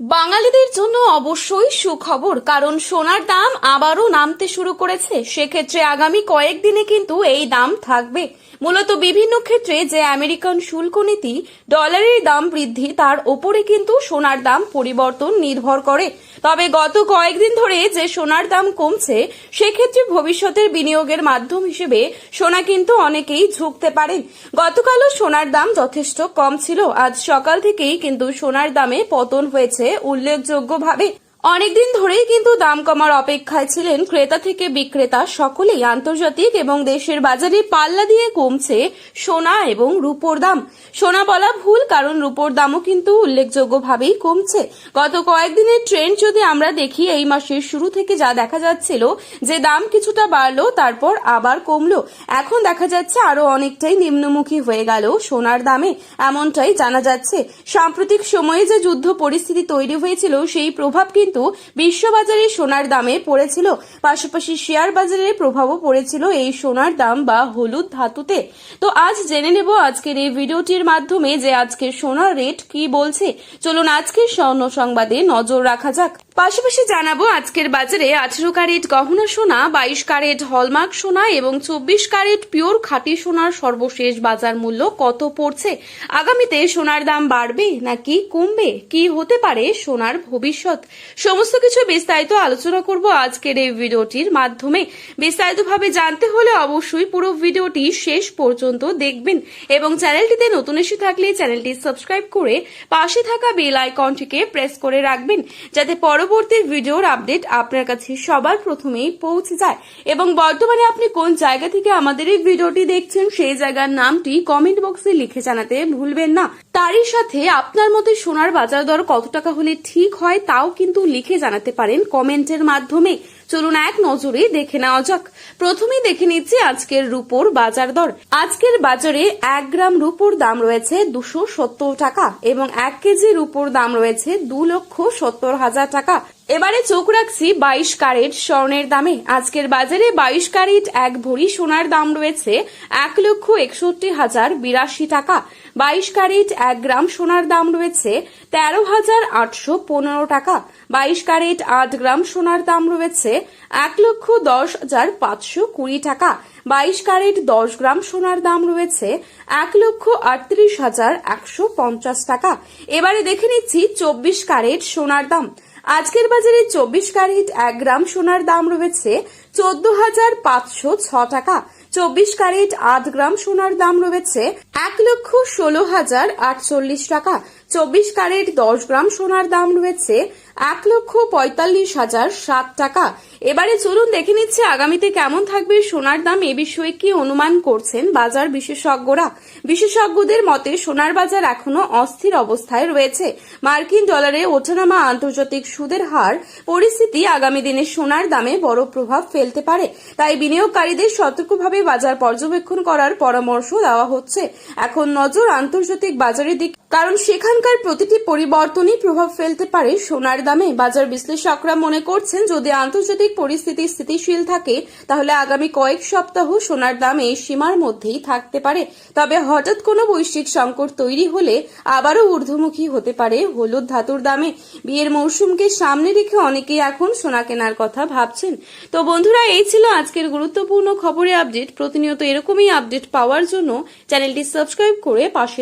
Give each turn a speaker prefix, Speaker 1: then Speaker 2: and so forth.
Speaker 1: বাঙালিদের জন্য অবশ্যই সুখবর, কারণ সোনার দাম আবারও নামতে শুরু করেছে। সেক্ষেত্রে আগামী কয়েকদিনে কিন্তু এই দাম থাকবে। মূলত বিভিন্ন ক্ষেত্রে যে আমেরিকান শুল্ক নীতি, ডলারের দাম বৃদ্ধি, তার ওপরে কিন্তু সোনার দাম পরিবর্তন নির্ভর করে। তবে গত কয়েকদিন ধরে যে সোনার দাম কমছে, সেক্ষেত্রে ভবিষ্যতের বিনিয়োগের মাধ্যম হিসেবে সোনা কিন্তু অনেকেই ঝুঁকতে পারেন। গতকালও সোনার দাম যথেষ্ট কম ছিল। আজ সকাল থেকেই কিন্তু সোনার দামে পতন হয়েছে উল্লেখযোগ্যভাবে। অনেকদিন ধরেই কিন্তু দাম কমার অপেক্ষায় ছিলেন ক্রেতা থেকে বিক্রেতা সকলেই। আন্তর্জাতিক এবং দেশের বাজারে পাল্লা দিয়ে কমছে সোনা এবং রূপোর দাম। সোনা বলা ভুল, কারণ রূপোর দামও কিন্তু উল্লেখযোগ্যভাবেই কমছে। গত কয়েকদিনের ট্রেন্ড যদি আমরা দেখি, এই মাসের শুরু থেকে যা দেখা যাচ্ছিল যে দাম কিছুটা বাড়লো, তারপর আবার কমলো। এখন দেখা যাচ্ছে আরো অনেকটাই নিম্নমুখী হয়ে গেল সোনার দামে, এমনটাই জানা যাচ্ছে। সাম্প্রতিক সময়ে যে যুদ্ধ পরিস্থিতি তৈরি হয়েছিল, সেই প্রভাব কিন্তু বিশ্ববাজারে সোনার দামে পড়েছিল। পাশাপাশি শেয়ার বাজারের প্রভাবও পড়েছিল এই সোনার দাম বা হলুদ ধাতুতে। তো আজ জেনে নেব আজকের এই ভিডিওটির মাধ্যমে যে আজকে সোনার রেট কি বলছে। চলুন আজকের স্বর্ণ সংবাদে নজর রাখা যাক। পাশাপাশি জানাবো আজকের বাজারে 18 ক্যারেট গহনা সোনা, 22 ক্যারেট হলমার্ক সোনা এবং 24 ক্যারেট পিওর খাঁটি সোনার সর্বশেষ বাজার মূল্য কত পড়ছে। আগামীতে সোনার দাম বাড়বে নাকি কমবে, কি হতে পারে সোনার ভবিষ্যৎ, সমস্ত কিছু বিস্তারিত আলোচনা করব আজকের এই ভিডিওটির মাধ্যমে। বিস্তারিতভাবে জানতে হলে অবশ্যই পুরো ভিডিওটি শেষ পর্যন্ত দেখবেন এবং চ্যানেলটিতে নতুন এসে থাকলে চ্যানেলটি সাবস্ক্রাইব করে পাশে থাকা বেল আইকনটিকে প্রেস করে রাখবেন, যাতে পরবর্তী ভিডিওর আপডেট আপনার কাছে সবার প্রথমেই পৌঁছে যায়। এবং বর্তমানে আপনি কোন জায়গা থেকে আমাদের এই ভিডিওটি দেখছেন, সেই জায়গার নামটি কমেন্ট বক্সে লিখে জানাতে ভুলবেন না। তারই সাথে আপনার মতে সোনার বাজার দর কত টাকা হলে ঠিক হয়, তাও কিন্তু লিখে জানাতে পারেন কমেন্টের মাধ্যমে। চলুন এক নজরে দেখে নেওয়া যাক। প্রথমেই দেখে নিচ্ছি আজকের রূপোর বাজার দর। আজকের বাজারে 1 গ্রাম রূপোর দাম রয়েছে 270 টাকা এবং 1 কেজি রূপোর দাম রয়েছে 2,70,000 টাকা। এবারে চোখ রাখছি 22 ক্যারেট স্বর্ণের দামে। আজকের বাজারে 22 ক্যারেট 1 ভরি সোনার দাম রয়েছে 1,61,082 টাকা। 22 ক্যারেট 1 গ্রাম সোনার দাম রয়েছে 13,815 টাকা। 22 ক্যারেট 8 গ্রাম সোনার দাম রয়েছে 1,10,520 টাকা। 22 ক্যারেট 10 গ্রাম সোনার দাম রয়েছে 1,38,150 টাকা। এবারে দেখে নিচ্ছি 24 ক্যারেট সোনার দাম। আজকের বাজারে 24 ক্যারেট 1 গ্রাম সোনার দাম রয়েছে 14,506 টাকা। 24 ক্যারেট 8 গ্রাম সোনার দাম রয়েছে 1,16,048 টাকা। 24 ক্যারেট 10 গ্রাম সোনার দাম রয়েছে 1,45,007 টাকা। এবারে চলুন দেখে নিচ্ছে আগামীতে কেমন থাকবে সোনার দাম। এ বিষয়ে কি অনুমান করছেন বাজার বিশেষজ্ঞরা। বিশেষজ্ঞদের মতে সোনার বাজার এখনো অস্থির অবস্থায় রয়েছে। মার্কিন ডলারে ওঠানামা, আন্তর্জাতিক সুদের হার পরিস্থিতি আগামী দিনে সোনার দামে বড় প্রভাব ফেলতে পারে। তাই বিনিয়োগকারীদের সতর্কভাবে বাজার পর্যবেক্ষণ করার পরামর্শ দেওয়া হচ্ছে। এখন নজর আন্তর্জাতিক বাজারের দিক, কারণ সেখানকার প্রতিটি পরিবর্তনই প্রভাব ফেলতে পারে সোনার দামে। বাজার বিশ্লেষকরা মনে করছেন যদি আন্তর্জাতিক পরিস্থিতি স্থিতিশীল থাকে, তাহলে আগামী কয়েক সপ্তাহ সোনার দাম এই সীমার মধ্যেই থাকতে পারে। তবে হঠাৎ কোনো বৈশ্বিক সংকট তৈরি হলে আবারও ঊর্ধ্বমুখী হতে পারে হলুদ ধাতুর দামে। বিয়ের মৌসুমকে সামনে রেখে অনেকেই এখন সোনা কেনার কথা ভাবছেন। তো বন্ধুরা, এই ছিল আজকের গুরুত্বপূর্ণ খবরের আপডেট। প্রতিনিয়ত এরকমই আপডেট পাওয়ার জন্য চ্যানেলটি সাবস্ক্রাইব করে পাশে